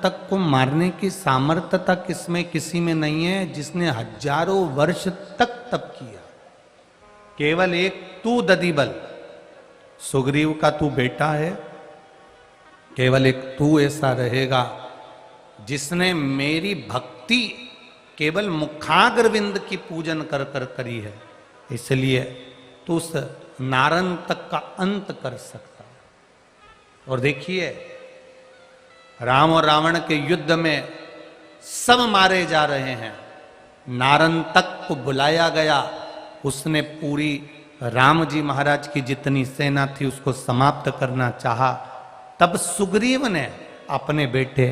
तक को मारने की सामर्थ्यता किसमें किसी में नहीं है जिसने हजारों वर्ष तक तप किया। केवल एक तू ददीबल, सुग्रीव का तू बेटा है, केवल एक तू ऐसा रहेगा जिसने मेरी भक्ति केवल मुखाग्रविंद की पूजन कर कर करी है, इसलिए तू उस नारन तक का अंत कर सकता। और देखिए राम और रावण के युद्ध में सब मारे जा रहे हैं, नारन तक को बुलाया गया, उसने पूरी राम जी महाराज की जितनी सेना थी उसको समाप्त करना चाहा। तब सुग्रीव ने अपने बेटे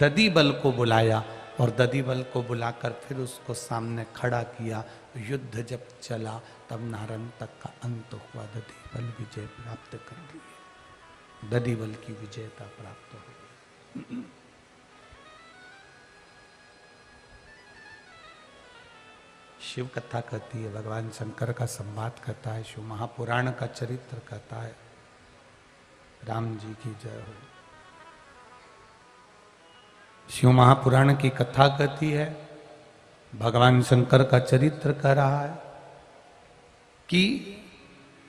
ददीबल को बुलाया और ददीबल को बुलाकर फिर उसको सामने खड़ा किया। युद्ध जब चला तब नारन तक का अंत हुआ, ददीबल विजय प्राप्त कर ली, ददीबल की विजयता प्राप्त हो गई। शिव कथा कहती है, भगवान शंकर का संवाद करता है, शिव महापुराण का चरित्र कहता है। राम जी की जय हो। शिव महापुराण की कथा कहती है, भगवान शंकर का चरित्र कह रहा है कि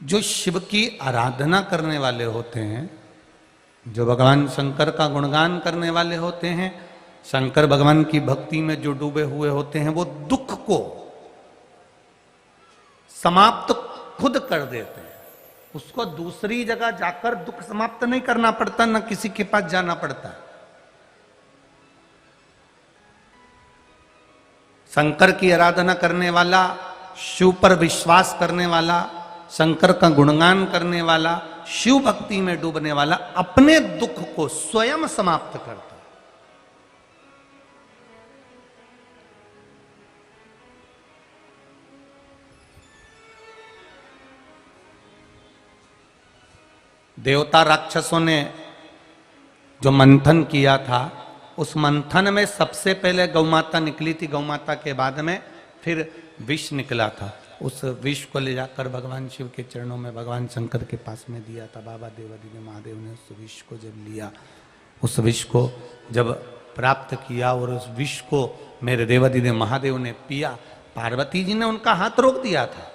जो शिव की आराधना करने वाले होते हैं, जो भगवान शंकर का गुणगान करने वाले होते हैं, शंकर भगवान की भक्ति में जो डूबे हुए होते हैं, वो दुख को समाप्त खुद कर देते हैं। उसको दूसरी जगह जाकर दुख समाप्त नहीं करना पड़ता, न किसी के पास जाना पड़ता। शंकर की आराधना करने वाला, शिव पर विश्वास करने वाला, शंकर का गुणगान करने वाला, शिव भक्ति में डूबने वाला अपने दुख को स्वयं समाप्त करता। देवता राक्षसों ने जो मंथन किया था, उस मंथन में सबसे पहले गौमाता निकली थी, गौमाता के बाद में फिर विष निकला था। उस विष को ले जाकर भगवान शिव के चरणों में भगवान शंकर के पास में दिया था। बाबा देवादि ने, महादेव ने उस विष को जब लिया, उस विष को जब प्राप्त किया और उस विष को मेरे देवादि ने, महादेव ने पिया, पार्वती जी ने उनका हाथ रोक दिया था।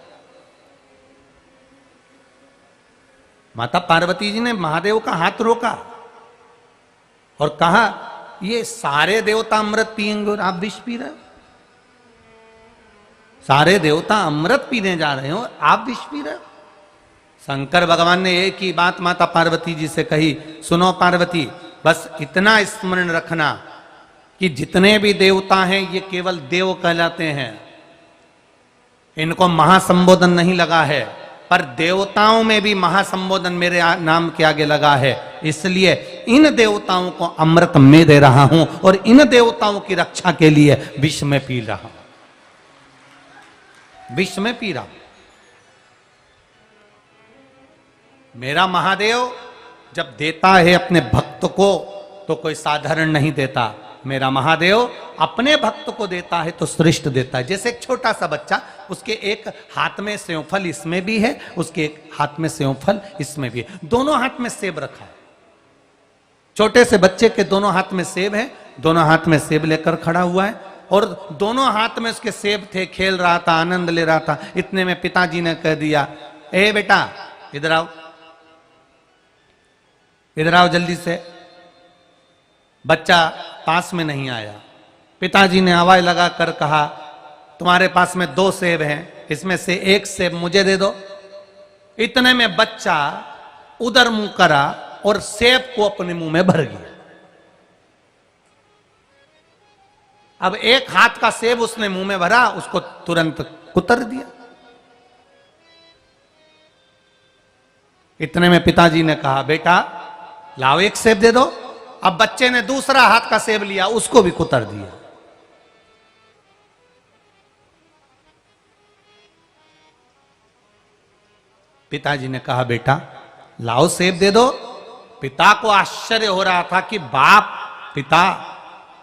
माता पार्वती जी ने महादेव का हाथ रोका और कहा, ये सारे देवता अमृत पिएंगे और आप विष पी रहे हो। सारे देवता अमृत पीने जा रहे हो, आप विष पी रहे हो। शंकर भगवान ने एक ही बात माता पार्वती जी से कही, सुनो पार्वती, बस इतना स्मरण रखना कि जितने भी देवता हैं ये केवल देव कहलाते हैं, इनको महासंबोधन नहीं लगा है, पर देवताओं में भी महासंबोधन मेरे नाम के आगे लगा है, इसलिए इन देवताओं को अमृत में दे रहा हूं और इन देवताओं की रक्षा के लिए विष में पी रहा हूं, विष में पी रहा हूं। मेरा महादेव जब देता है अपने भक्त को तो कोई साधारण नहीं देता। मेरा महादेव अपने भक्त को देता है तो श्रेष्ठ देता है। जैसे एक छोटा सा बच्चा, उसके एक हाथ में सेवफल इसमें भी है, उसके एक हाथ में सेवफल इसमें भी है, दोनों हाथ में सेब रखा है। छोटे से बच्चे के दोनों हाथ में सेब है, दोनों हाथ में सेब लेकर खड़ा हुआ है और दोनों हाथ में उसके सेब थे, खेल रहा था, आनंद ले रहा था। इतने में पिताजी ने कह दिया, ए बेटा इधर आओ, इधर आओ जल्दी से। बच्चा पास में नहीं आया। पिताजी ने आवाज लगाकर कहा, तुम्हारे पास में 2 सेब हैं, इसमें से एक सेब मुझे दे दो। इतने में बच्चा उधर मुंह करा और सेब को अपने मुंह में भर गया। अब एक हाथ का सेब उसने मुंह में भरा, उसको तुरंत कुतर दिया। इतने में पिताजी ने कहा, बेटा लाओ एक सेब दे दो। अब बच्चे ने दूसरा हाथ का सेब लिया, उसको भी कुतर दिया। पिताजी ने कहा, बेटा लाओ सेब दे दो। पिता को आश्चर्य हो रहा था कि पिता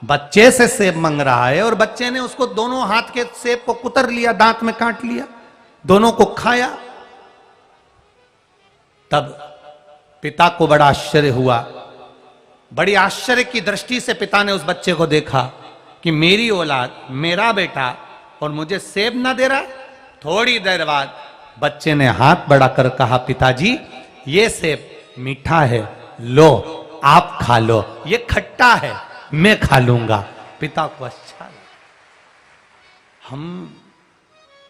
बच्चे से सेब मांग रहा है और बच्चे ने उसको दोनों हाथ के सेब को कुतर लिया, दांत में काट लिया, दोनों को खाया। तब पिता को बड़ा आश्चर्य हुआ बड़ी आश्चर्य की दृष्टि से पिता ने उस बच्चे को देखा कि मेरी औलाद, मेरा बेटा, और मुझे सेब ना दे रहा। थोड़ी देर बाद बच्चे ने हाथ बढ़ाकर कहा, पिताजी ये सेब मीठा है, लो आप खा लो, ये खट्टा है, मैं खा लूंगा। पिता को अच्छा लगा। हम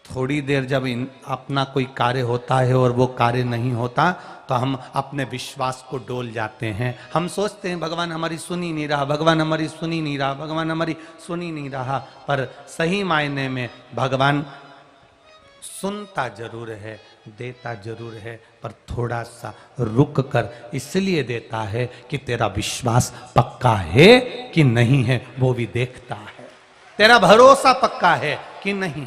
थोड़ी देर जब अपना कोई कार्य होता है और वो कार्य नहीं होता तो हम अपने विश्वास को डोल जाते हैं। हम सोचते हैं भगवान हमारी सुन ही नहीं रहा, भगवान हमारी सुन ही नहीं रहा, भगवान हमारी सुन ही नहीं रहा। पर सही मायने में भगवान सुनता जरूर है, देता जरूर है, पर थोड़ा सा रुक कर इसलिए देता है कि तेरा विश्वास पक्का है कि नहीं है वो भी देखता है, तेरा भरोसा पक्का है कि नहीं,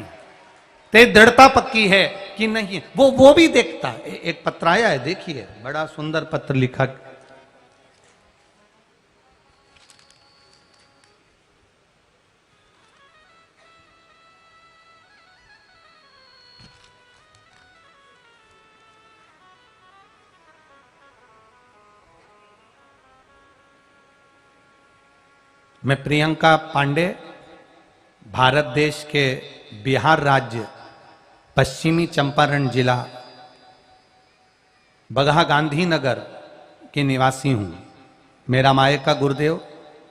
तेरी दृढ़ता पक्की है कि नहीं, वो भी देखता है। एक पत्र आया है, देखिए, बड़ा सुंदर पत्र लिखा। मैं प्रियंका पांडे, भारत देश के बिहार राज्य, पश्चिमी चंपारण जिला, बगहा गांधीनगर के निवासी हूँ। मेरा मायका गुरुदेव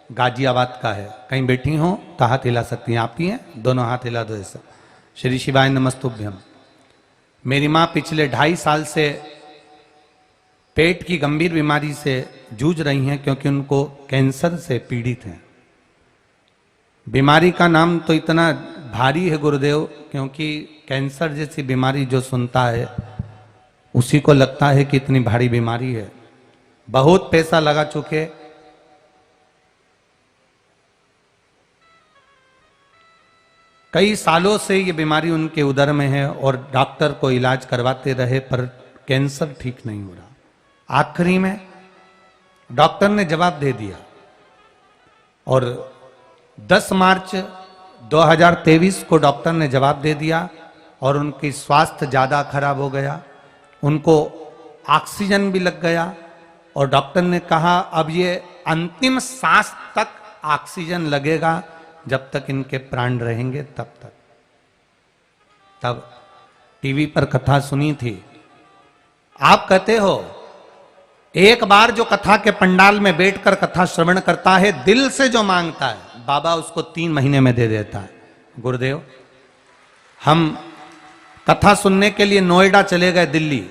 गाजियाबाद का है। कहीं बैठी हो तो हाथ हिला सकती हैं, आप ही हैं, दोनों हाथ हिला दो ऐसा। श्री शिवाय नमस्तुभ्यम। मेरी माँ पिछले 2.5 साल से पेट की गंभीर बीमारी से जूझ रही हैं, क्योंकि उनको कैंसर से पीड़ित हैं। बीमारी का नाम तो इतना भारी है गुरुदेव, क्योंकि कैंसर जैसी बीमारी जो सुनता है उसी को लगता है कि इतनी भारी बीमारी है। बहुत पैसा लगा चुके, कई सालों से ये बीमारी उनके उदर में है और डॉक्टर को इलाज करवाते रहे, पर कैंसर ठीक नहीं हो रहा। आखिरी में डॉक्टर ने जवाब दे दिया और 10 मार्च 2023 को डॉक्टर ने जवाब दे दिया और उनकी स्वास्थ्य ज़्यादा खराब हो गया, उनको ऑक्सीजन भी लग गया और डॉक्टर ने कहा अब ये अंतिम सांस तक ऑक्सीजन लगेगा, जब तक इनके प्राण रहेंगे तब तक। तब टीवी पर कथा सुनी थी। आप कहते हो एक बार जो कथा के पंडाल में बैठकर कथा श्रवण करता है, दिल से जो मांगता है, बाबा उसको 3 महीने में दे देता है। गुरुदेव, हम कथा सुनने के लिए नोएडा चले गए, दिल्ली,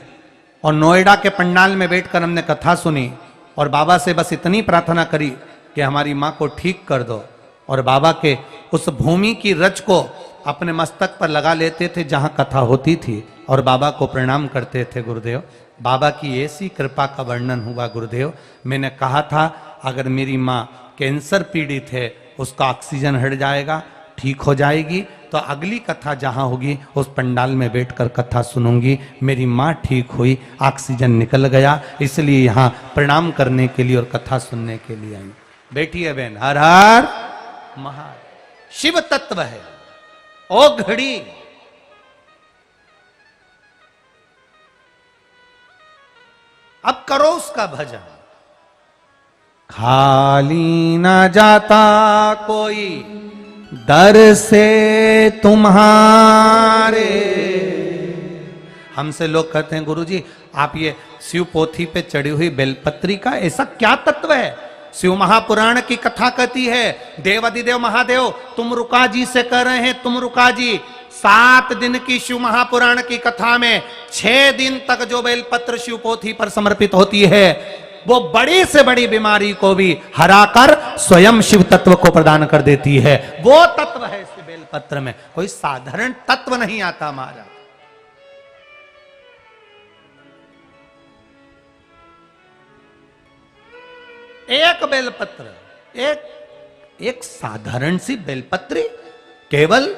और नोएडा के पंडाल में बैठकर हमने कथा सुनी और बाबा से बस इतनी प्रार्थना करी कि हमारी माँ को ठीक कर दो, और बाबा के उस भूमि की रज को अपने मस्तक पर लगा लेते थे जहां कथा होती थी और बाबा को प्रणाम करते थे। गुरुदेव, बाबा की ऐसी कृपा का वर्णन हुआ। गुरुदेव, मैंने कहा था अगर मेरी माँ कैंसर पीड़ित है, उसका ऑक्सीजन हट जाएगा, ठीक हो जाएगी, तो अगली कथा जहां होगी उस पंडाल में बैठकर कथा सुनूंगी। मेरी माँ ठीक हुई, ऑक्सीजन निकल गया, इसलिए यहाँ प्रणाम करने के लिए और कथा सुनने के लिए आई। बैठिए बहन। हर हर महादेव। शिव तत्व है ओ घड़ी, अब करो उसका भजन। खाली ना जाता कोई दर से तुम्हारे। हमसे लोग कहते हैं गुरुजी आप ये शिव पोथी पे चढ़ी हुई बेलपत्री का ऐसा क्या तत्व है? शिव महापुराण की कथा कहती है, देवाधिदेव महादेव तुम रुका जी से कह रहे हैं, तुम रुका जी 7 दिन की शिव महापुराण की कथा में 6 दिन तक जो बेलपत्र शिव पोथी पर समर्पित होती है, वो बड़ी से बड़ी बीमारी को भी हराकर स्वयं शिव तत्व को प्रदान कर देती है। वो तत्व है इस बेलपत्र में, कोई साधारण तत्व नहीं आता महाराज। एक बेलपत्र, एक साधारण सी बेलपत्री, केवल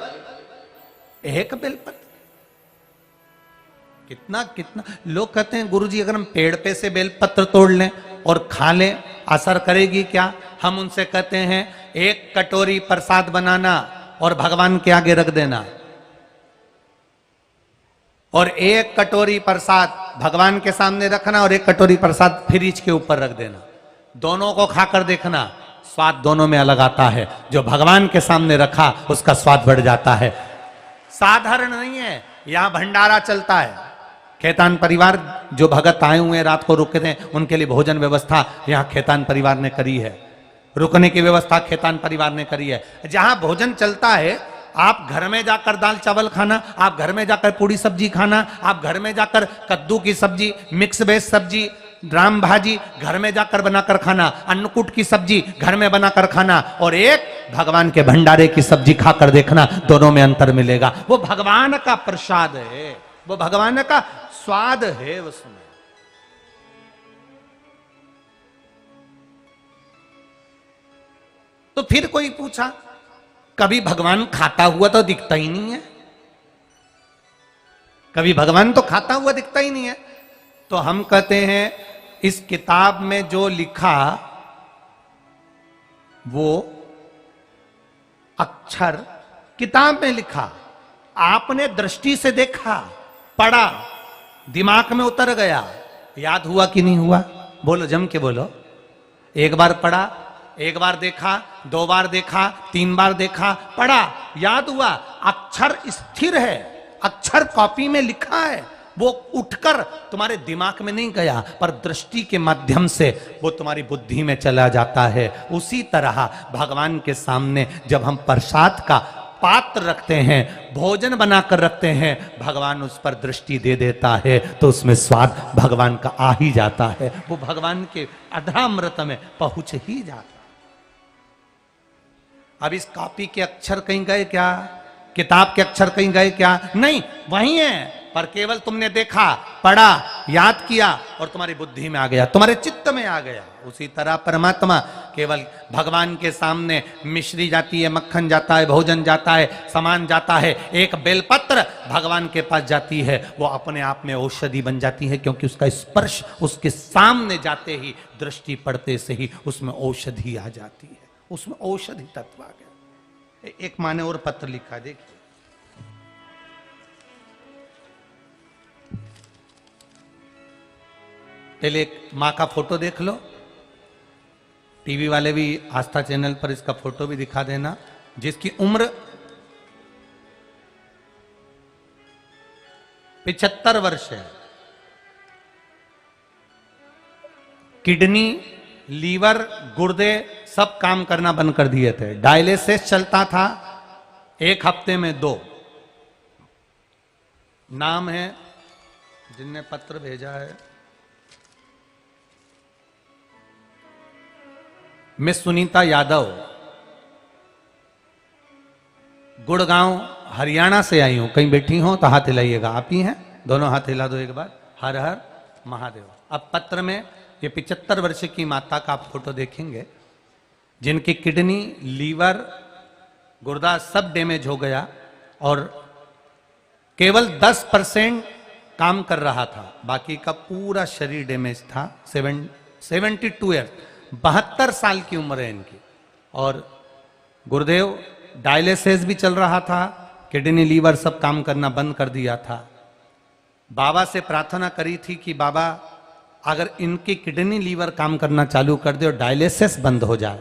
एक बेलपत्र। कितना लोग कहते हैं गुरुजी अगर हम पेड़ पे से बेलपत्र तोड़ लें और खा लें असर करेगी क्या? हम उनसे कहते हैं 1 कटोरी प्रसाद बनाना और भगवान के आगे रख देना, और 1 कटोरी प्रसाद भगवान के सामने रखना और 1 कटोरी प्रसाद फ्रिज के ऊपर रख देना। दोनों को खाकर देखना, स्वाद दोनों में अलग आता है। जो भगवान के सामने रखा उसका स्वाद बढ़ जाता है। साधारण नहीं है। यहां भंडारा चलता है। खेतान परिवार जो भगत आए हुए रात को रुके थे, उनके लिए भोजन व्यवस्था यहां खेतान परिवार ने करी है। रुकने की व्यवस्था खेतान परिवार ने करी है। जहां भोजन चलता है, आप घर में जाकर दाल चावल खाना, आप घर में जाकर पूड़ी सब्जी खाना, आप घर में जाकर कद्दू की सब्जी, मिक्स वेज सब्जी, राम भाजी घर में जाकर बनाकर खाना, अन्नकूट की सब्जी घर में बनाकर खाना, और एक भगवान के भंडारे की सब्जी खाकर देखना, दोनों में अंतर मिलेगा। वो भगवान का प्रसाद है, वो भगवान का स्वाद है उसमें। तो फिर कोई पूछा, कभी भगवान खाता हुआ तो दिखता ही नहीं है, कभी भगवान तो खाता हुआ दिखता ही नहीं है। तो हम कहते हैं इस किताब में जो लिखा वो अक्षर किताब में लिखा, आपने दृष्टि से देखा, पढ़ा, दिमाग में उतर गया, याद हुआ कि नहीं हुआ? बोलो, जम के बोलो। एक बार पढ़ा, एक बार देखा, दो बार देखा, तीन बार देखा, पढ़ा, याद हुआ। अक्षर स्थिर है, अक्षर कॉपी में लिखा है, वो उठकर तुम्हारे दिमाग में नहीं गया, पर दृष्टि के माध्यम से वो तुम्हारी बुद्धि में चला जाता है। उसी तरह भगवान के सामने जब हम प्रसाद का पात्र रखते हैं, भोजन बनाकर रखते हैं, भगवान उस पर दृष्टि दे देता है, तो उसमें स्वाद भगवान का आ ही जाता है। वो भगवान के अधरामृत में पहुंच ही जाता है। अब इस कॉपी के अक्षर कहीं गए क्या? किताब के अक्षर कहीं गए क्या? नहीं, वही है, पर केवल तुमने देखा, पढ़ा, याद किया और तुम्हारी बुद्धि में आ गया, तुम्हारे चित्त में आ गया। उसी तरह परमात्मा केवल भगवान के सामने मिश्री जाती है, मक्खन जाता है, भोजन जाता है, सामान जाता है, एक बेलपत्र भगवान के पास जाती है, वो अपने आप में औषधि बन जाती है, क्योंकि उसका स्पर्श उसके सामने जाते ही, दृष्टि पड़ते से ही उसमें औषधि आ जाती है, उसमें औषधि तत्व आ गया। एक माँ ने और पत्र लिखा, देखिए, पहले एक माँ का फोटो देख लो, टीवी वाले भी आस्था चैनल पर इसका फोटो भी दिखा देना, जिसकी उम्र 75 वर्ष है। किडनी, लीवर, गुर्दे सब काम करना बंद कर दिए थे, डायलिसिस चलता था, एक हफ्ते में 2। नाम है जिनने पत्र भेजा है, मिस सुनीता यादव, गुड़गांव हरियाणा से आई हूं। कहीं बैठी हो तो हाथ हिलाइएगा। आप ही हैं? दोनों हाथ हिला दो एक बार। हर हर महादेव। अब पत्र में ये 75 वर्ष की माता का आप फोटो देखेंगे, जिनकी किडनी, लीवर, गुर्दा सब डैमेज हो गया और केवल 10% काम कर रहा था, बाकी का पूरा शरीर डैमेज था। 72 ईयर, 72 साल की उम्र है इनकी। और गुरुदेव डायलिसिस भी चल रहा था, किडनी, लीवर सब काम करना बंद कर दिया था। बाबा से प्रार्थना करी थी कि बाबा अगर इनकी किडनी, लीवर काम करना चालू कर दे और डायलिसिस बंद हो जाए,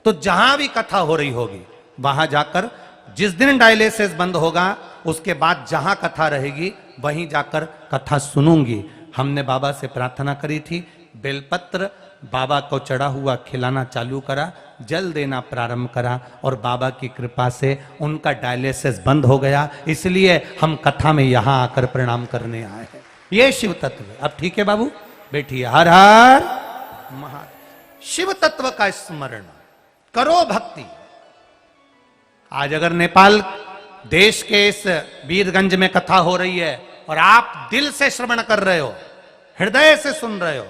तो जहां भी कथा हो रही होगी वहां जाकर, जिस दिन डायलिसिस बंद होगा उसके बाद जहां कथा रहेगी वहीं जाकर कथा सुनूंगी। हमने बाबा से प्रार्थना करी थी, बेलपत्र बाबा को चढ़ा हुआ खिलाना चालू करा, जल देना प्रारंभ करा और बाबा की कृपा से उनका डायलिसिस बंद हो गया। इसलिए हम कथा में यहां आकर प्रणाम करने आए हैं। ये शिव तत्व है। अब ठीक है बाबू, बैठिए। हर हर महादेव। शिव तत्व का स्मरण करो, भक्ति। आज अगर नेपाल देश के इस वीरगंज में कथा हो रही है और आप दिल से श्रवण कर रहे हो, हृदय से सुन रहे हो,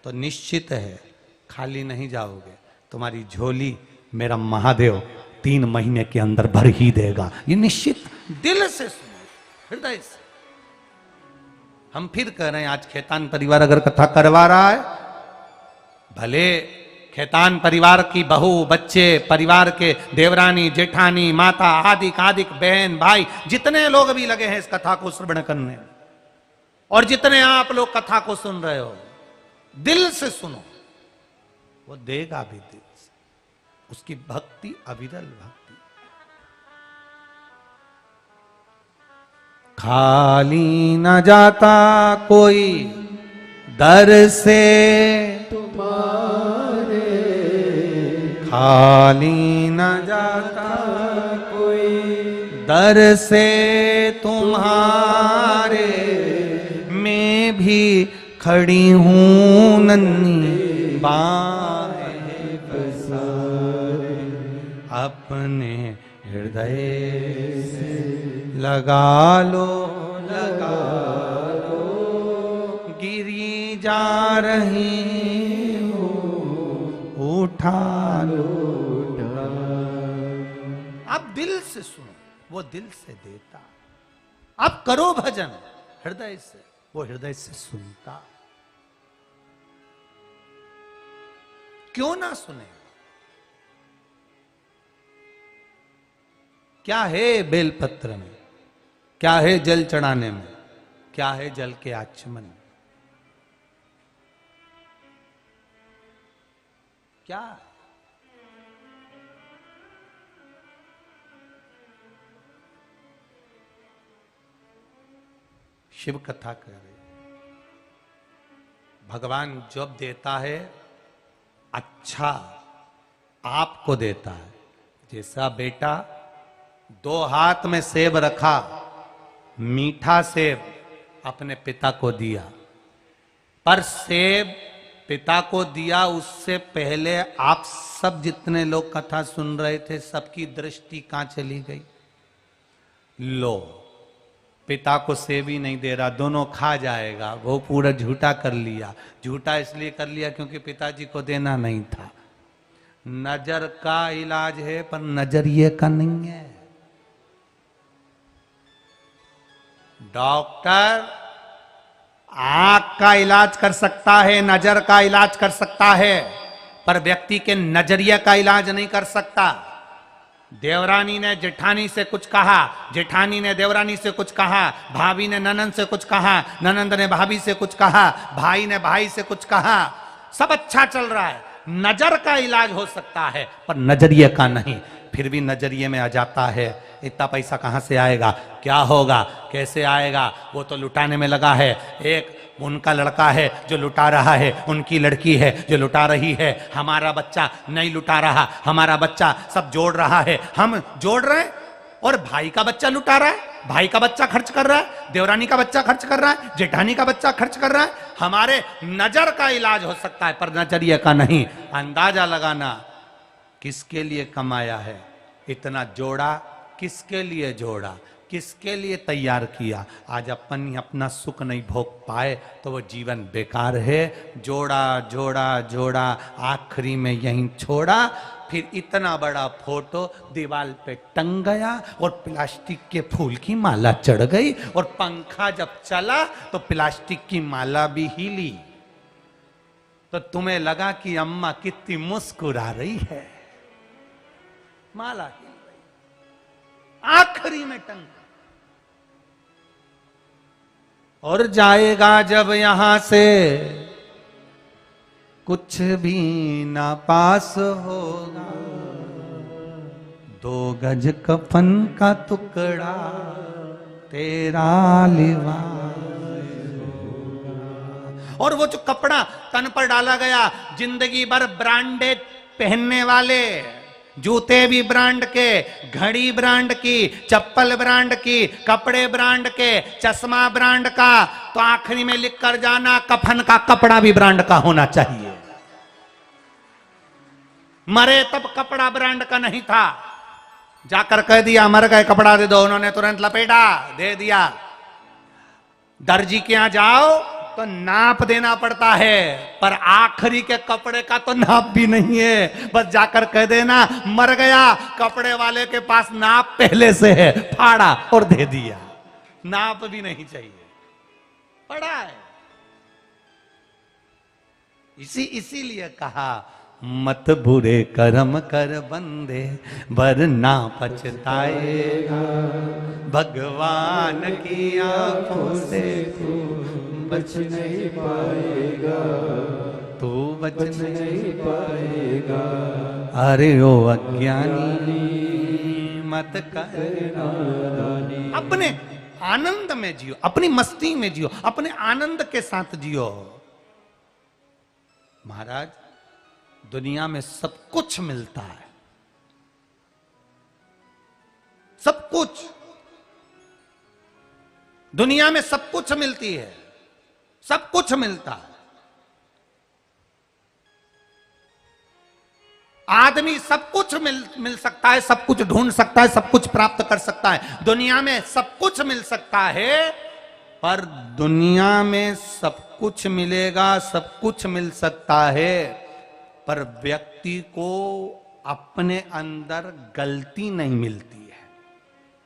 तो निश्चित है खाली नहीं जाओगे। तुम्हारी झोली मेरा महादेव 3 महीने के अंदर भर ही देगा। ये निश्चित। दिल से सुनो, हृदय से। हम फिर कह रहे हैं, आज खेतान परिवार अगर कथा करवा रहा है, भले खेतान परिवार की बहू, बच्चे, परिवार के देवरानी, जेठानी, माता, आदिक आदिक, बहन, भाई, जितने लोग भी लगे हैं इस कथा को श्रवण करने, और जितने आप लोग कथा को सुन रहे हो, दिल से सुनो। वो देगा भी दिल से। उसकी भक्ति अविरल भक्ति। खाली न जाता कोई दर से तुम्हारे, खाली न जाता कोई दर से तुम्हारे, मैं भी खड़ी हूं नन्ही बाहें पसारे, अपने हृदय से लगा लो, लगा लो, गिरी जा रही हो, उठा लो, उठा। आप दिल से सुनो, वो दिल से देता। आप करो भजन हृदय से, वो हृदय से सुनता। क्यों ना सुने? क्या है बेलपत्र में, क्या है जल चढ़ाने में, क्या है जल के आचमन में? क्या है? शिव कथा कर रहे, भगवान जब देता है अच्छा आपको देता है। जैसा बेटा 2 हाथ में सेब रखा, मीठा सेब अपने पिता को दिया, पर सेब पिता को दिया उससे पहले आप सब जितने लोग कथा सुन रहे थे, सबकी दृष्टि कहां चली गई? लो, पिता को सेब ही नहीं दे रहा, दोनों खा जाएगा। वो पूरा झूठा कर लिया। झूठा इसलिए कर लिया क्योंकि पिताजी को देना नहीं था। नजर का इलाज है पर नजरिए का नहीं है। डॉक्टर आंख का इलाज कर सकता है, नजर का इलाज कर सकता है, पर व्यक्ति के नजरिए का इलाज नहीं कर सकता। देवरानी ने जेठानी से कुछ कहा, जेठानी ने देवरानी से कुछ कहा, भाभी ने ननंद से कुछ कहा, ननंद ने भाभी से कुछ कहा, भाई ने भाई से कुछ कहा, सब अच्छा चल रहा है। नजर का इलाज हो सकता है पर नजरिए का नहीं। फिर भी नजरिए में आ जाता है, इतना पैसा कहां से आएगा, क्या होगा, कैसे आएगा? वो तो लुटाने में लगा है। एक उनका लड़का है जो लुटा रहा है, उनकी लड़की है जो लुटा रही है। हमारा बच्चा नहीं लुटा रहा, हमारा बच्चा सब जोड़ रहा है, हम जोड़ रहे हैं, और भाई का बच्चा लुटा रहा है, भाई का बच्चा खर्च कर रहा है, देवरानी का बच्चा खर्च कर रहा है, जेठानी का बच्चा खर्च कर रहा है। हमारे नजर का इलाज हो सकता है पर नजरिए का नहीं। अंदाजा लगाना किसके लिए कमाया है, इतना जोड़ा किसके लिए जोड़ा, किसके लिए तैयार किया? आज अपन ही अपना सुख नहीं भोग पाए तो वो जीवन बेकार है। जोड़ा जोड़ा जोड़ा, आखिरी में यहीं छोड़ा। फिर इतना बड़ा फोटो दीवार पे टंग गया और प्लास्टिक के फूल की माला चढ़ गई, और पंखा जब चला तो प्लास्टिक की माला भी हिली। तो तुम्हें लगा कि अम्मा कितनी मुस्कुरा रही है, माला हिल गई, आखिरी में टंग। और जाएगा जब यहां से कुछ भी ना पास होगा, 2 गज कफन का टुकड़ा तेरा लिबास होगा। और वो जो कपड़ा तन पर डाला गया, जिंदगी भर ब्रांडेड पहनने वाले, जूते भी ब्रांड के, घड़ी ब्रांड की, चप्पल ब्रांड की, कपड़े ब्रांड के, चश्मा ब्रांड का, तो आखिरी में लिख कर जाना कफन का कपड़ा भी ब्रांड का होना चाहिए। मरे तब कपड़ा ब्रांड का नहीं था, जाकर कह दिया मर गए कपड़ा दे दो, उन्होंने तुरंत लपेटा दे दिया। दर्जी के यहां जाओ तो नाप देना पड़ता है, पर आखिरी के कपड़े का तो नाप भी नहीं है। बस जाकर कह देना मर गया, कपड़े वाले के पास नाप पहले से है, फाड़ा और दे दिया। नाप भी नहीं चाहिए, पड़ा है। इसीलिए कहा मत बुरे कर्म कर बंदे वरना पछताएगा, भगवान की आंखों से तू बच नहीं पाएगा, तू बच नहीं पाएगा। अरे ओ अज्ञानी मत कर नादानी। अपने आनंद में जियो, अपनी मस्ती में जियो, अपने आनंद के साथ जियो। महाराज दुनिया में सब कुछ मिलता है, सब कुछ दुनिया में सब कुछ मिलती है, सब कुछ मिलता है। आदमी सब कुछ मिल सकता है, सब कुछ ढूंढ सकता है, सब कुछ प्राप्त कर सकता है। दुनिया में सब कुछ मिल सकता है, पर दुनिया में सब कुछ मिलेगा, सब कुछ मिल सकता है, पर व्यक्ति को अपने अंदर गलती नहीं मिलती है।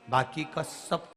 बाकी का सब